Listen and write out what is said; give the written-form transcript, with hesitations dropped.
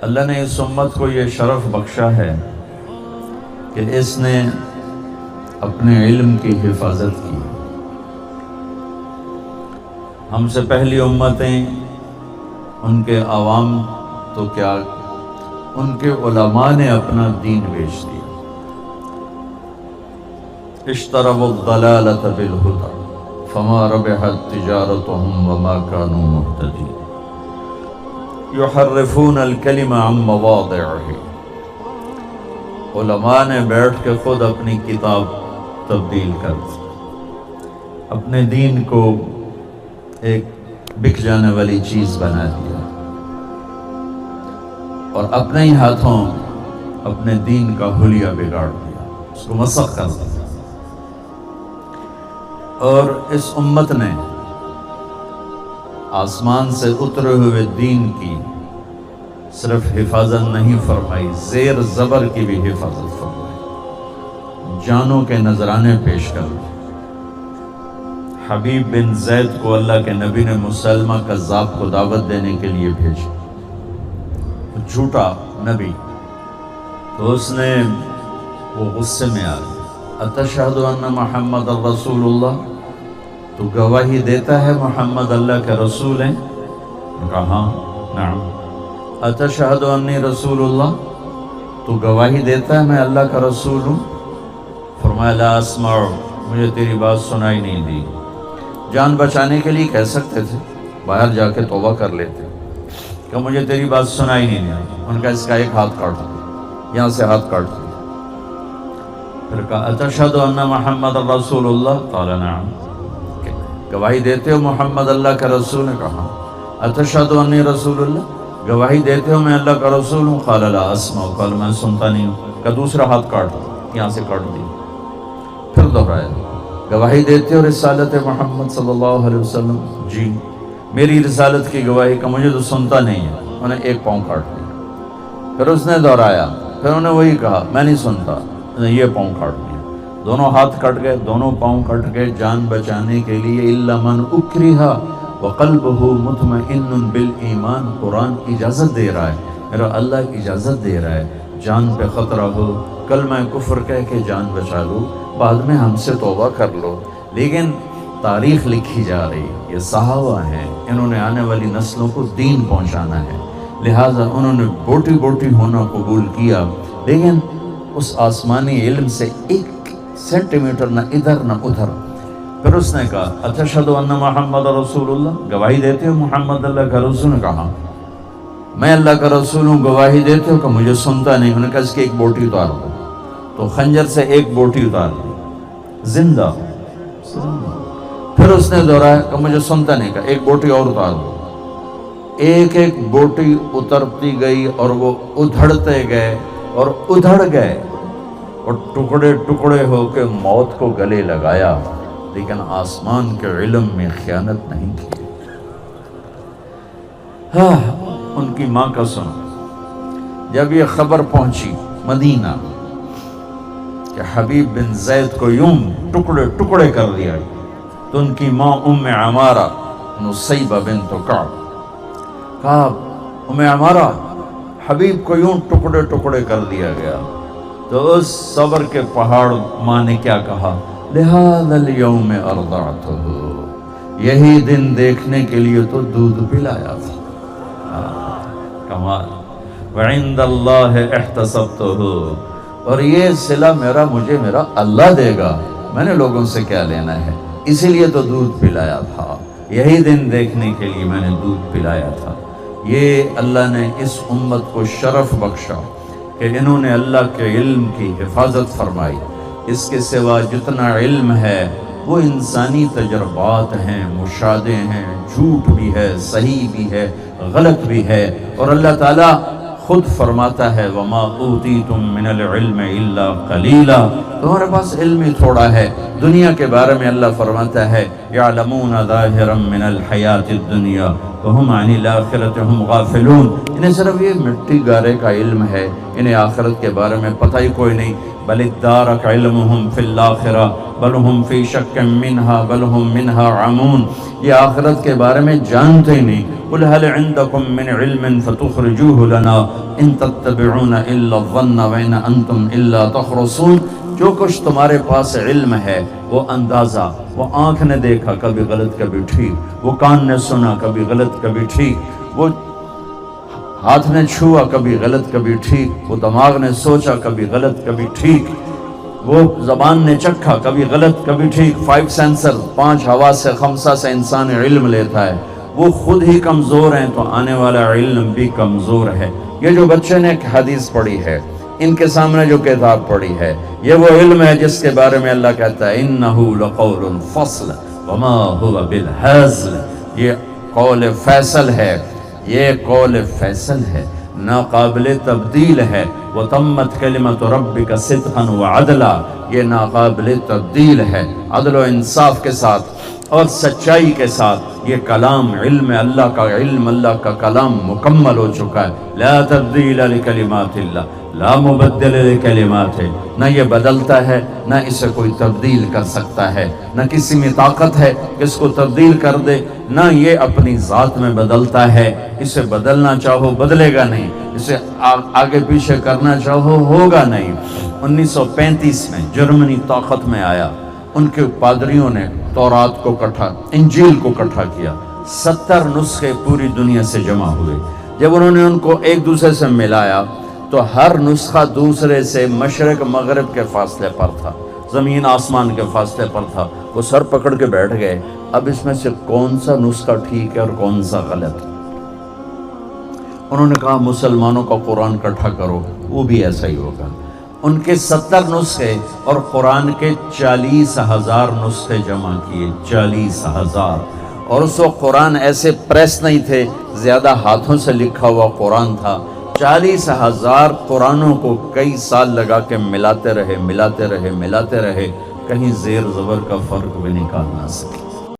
اللہ نے اس امت کو یہ شرف بخشا ہے کہ اس نے اپنے علم کی حفاظت کی۔ ہم سے پہلی امتیں، ان کے عوام تو کیا، ان کے علماء نے اپنا دین بیچ دیا۔ اشتروا الضلالۃ بالہدی فما ربحت تجارتهم وما كانوا مهتدین یحرفون الکلم عن مواضعہ۔ علماء نے بیٹھ کے خود اپنی کتاب تبدیل کر دی، اپنے دین کو ایک بک جانے والی چیز بنا دیا، اور اپنے ہی ہاتھوں اپنے دین کا حلیہ بگاڑ دیا، اس کو مسخ کر دیا۔ اور اس امت نے آسمان سے اترے ہوئے دین کی صرف حفاظت نہیں فرمائی، زیر زبر کی بھی حفاظت فرمائی، جانوں کے نذرانے پیش کر دی۔ حبیب بن زید کو اللہ کے نبی نے مسلمہ کذاب کو دعوت دینے کے لیے بھیجا، جھوٹا نبی، تو اس نے وہ غصے میں آ گیا، اتشہد ان محمد الرسول اللہ، تو گواہی دیتا ہے محمد اللہ کے رسول ہیں؟ کہا ہاں، نعم۔ اتشہد انی رسول اللہ، تو گواہی دیتا ہے میں اللہ کا رسول ہوں؟ فرمایا لا اسمع، مجھے تیری بات سنائی نہیں دی۔ جان بچانے کے لیے کہہ سکتے تھے، باہر جا کے توبہ کر لیتے کہ مجھے تیری بات سنائی نہیں دی۔ ان کا اس کا ایک ہاتھ کاٹ دیا، یہاں سے ہاتھ کاٹ دیا۔ پھر کہا اتشہد ان محمد الرسول اللہ، قال نعم، گواہی دیتے ہو محمد اللہ کا رسول نے؟ کہا اتشہد انی رسول اللہ، گواہی دیتے ہو میں اللہ کا رسول ہوں؟ قال لا اسمع، قال میں سنتا نہیں ہوں۔ کہ دوسرا ہاتھ کاٹ دیا، یہاں سے کاٹ دیا۔ پھر دہرایا گواہی دیتے ہو رسالت محمد صلی اللہ علیہ وسلم؟ جی، میری رسالت کی گواہی کا مجھے تو سنتا نہیں ہے۔ انہوں نے ایک پاؤں کاٹ دیا۔ پھر اس نے دہرایا، پھر انہوں نے وہی کہا میں نہیں سنتا، یہ پاؤں کاٹ دیا۔ دونوں ہاتھ کٹ گئے، دونوں پاؤں کٹ گئے جان بچانے کے لیے۔ الا من اکرہ وقلبہ مطمئن بالایمان، قرآن اجازت دے رہا ہے، میرا اللہ اجازت دے رہا ہے، جان پہ خطرہ ہو کلمہ کفر کہہ کے جان بچا لو، بعد میں ہم سے توبہ کر لو۔ لیکن تاریخ لکھی جا رہی، یہ صحابہ ہیں، انہوں نے آنے والی نسلوں کو دین پہنچانا ہے، لہٰذا انہوں نے بوٹی بوٹی ہونا قبول کیا، لیکن اس آسمانی علم سے ایک سینٹی میٹر نہ ادھر نہ ادھر۔ پھر اس نے کہا اتشہد ان محمد رسول اللہ، گواہی دیتے ہو محمد اللہ کا رسول نے؟ کہا میں اللہ کا رسول ہوں، گواہی دیتے ہو؟ کہ مجھے سنتا نہیں۔ انہوں نے کہا اس کی ایک بوٹی اتار دو، تو خنجر سے ایک بوٹی اتار دی، زندہ۔ پھر اس نے دہرایا کہ مجھے سنتا نہیں، کہا ایک بوٹی اور اتار دو۔ ایک ایک بوٹی اترتی گئی اور وہ ادھڑتے گئے اور ادھڑ گئے، اور ٹکڑے ٹکڑے ہو کے موت کو گلے لگایا، لیکن آسمان کے علم میں خیانت نہیں کی۔ ان کی ماں کا سنو، جب یہ خبر پہنچی مدینہ کہ حبیب بن زید کو یوں ٹکڑے ٹکڑے کر دیا، تو ان کی ماں ام عمارہ نصیبہ بنت کعب، کہا ام عمارہ حبیب کو یوں ٹکڑے ٹکڑے کر دیا گیا۔ تو اس صبر کے پہاڑ ماں نے کیا کہا، لہذا اليوم ارضعتہ، یہی دن دیکھنے کے لیے تو دودھ پلایا تھا۔ کمال، وعند اللہ احتسبتہ، اور یہ صلہ مجھے میرا اللہ دے گا، میں نے لوگوں سے کیا لینا ہے، اسی لیے تو دودھ پلایا تھا، یہی دن دیکھنے کے لیے میں نے دودھ پلایا تھا۔ یہ اللہ نے اس امت کو شرف بخشا کہ انہوں نے اللہ کے علم کی حفاظت فرمائی۔ اس کے سوا جتنا علم ہے وہ انسانی تجربات ہیں، مشاہدے ہیں، جھوٹ بھی ہے، صحیح بھی ہے، غلط بھی ہے، اور اللہ تعالیٰ خود فرماتا ہے وَمَا أُوتِيتُم مِّنَ الْعِلْمِ إِلَّا قَلِيلًا، تمہارے پاس علم ہی تھوڑا ہے۔ دنیا کے بارے میں اللہ فرماتا ہے يَعْلَمُونَ ظَاهِرًا مِّنَ الْحَيَاةِ الدُّنْيَا وَهُمْ عَنِ الْآخِرَةِ هُمْ غَافِلُونَ، انہیں صرف یہ مٹی گارے کا علم ہے، انہیں آخرت کے بارے میں پتہ ہی کوئی نہیں۔ بل ادارک علمہم فی الآخرہ بل ہم فی شک منہا بل ہم منہا عمون، یہ آخرت کے بارے میں جانتے ہی نہیں۔ قل هل عندکم من علم فتخرجوه لنا ان تتبعون الا الظن وان انتم الا تخرصون، جو کچھ تمہارے پاس علم ہے وہ اندازہ، وہ آنکھ نے دیکھا کبھی غلط کبھی ٹھیک، وہ کان نے سنا کبھی غلط کبھی ٹھیک، وہ ہاتھ نے چھوا کبھی غلط کبھی ٹھیک، وہ دماغ نے سوچا کبھی غلط کبھی ٹھیک، وہ زبان نے چکھا کبھی غلط کبھی ٹھیک۔ 5 سینسر، 5 حواس خمسہ سے انسان علم لیتا ہے، وہ خود ہی کمزور ہیں تو آنے والا علم بھی کمزور ہے۔ یہ جو بچے نے ایک حدیث پڑھی ہے، ان کے سامنے جو کتاب پڑھی ہے، یہ وہ علم ہے جس کے بارے میں اللہ کہتا ہے انَّهُ لَقَوْلٌ فَصْلٌ وَمَا هُوَ بِالْهَزْلِ، یہ قول فیصل ہے، یہ قول فیصل ہے، ناقابل تبدیل ہے۔ وَتَمَّتْ كَلِمَةُ رَبِّكَ صِدْقًا وَعَدْلًا، یہ ناقابل تبدیل ہے، عدل و انصاف کے ساتھ اور سچائی کے ساتھ۔ یہ کلام علم اللہ کا، علم اللہ کا کلام مکمل ہو چکا ہے۔ لا تبدیل لکلمات اللہ، لا مبدل لکلمات، نہ یہ بدلتا ہے نہ اسے کوئی تبدیل کر سکتا ہے، نہ کسی میں طاقت ہے کہ اس کو تبدیل کر دے، نہ یہ اپنی ذات میں بدلتا ہے، اسے بدلنا چاہو بدلے گا نہیں، اسے آگے پیچھے کرنا چاہو ہوگا نہیں۔ 1935 میں جرمنی طاقت میں آیا، ان کے پادریوں نے تورات کو انجیل کو اکٹھا کیا، 70 نسخے پوری دنیا سے جمع ہوئے۔ جب انہوں نے ان کو ایک دوسرے سے ملایا تو ہر نسخہ دوسرے سے مشرق مغرب کے فاصلے پر تھا، زمین آسمان کے فاصلے پر تھا۔ وہ سر پکڑ کے بیٹھ گئے، اب اس میں سے کون سا نسخہ ٹھیک ہے اور کون سا غلط۔ انہوں نے کہا مسلمانوں کا قرآن اکٹھا کرو، وہ بھی ایسا ہی ہوگا۔ ان کے 70 نسخے اور قرآن کے 40,000 نسخے جمع کیے، 40,000۔ اور اس وقت قرآن ایسے پریس نہیں تھے، زیادہ ہاتھوں سے لکھا ہوا قرآن تھا۔ 40,000 قرآنوں کو کئی سال لگا کے ملاتے رہے، کہیں زیر زبر کا فرق بھی نکال نہ سکے۔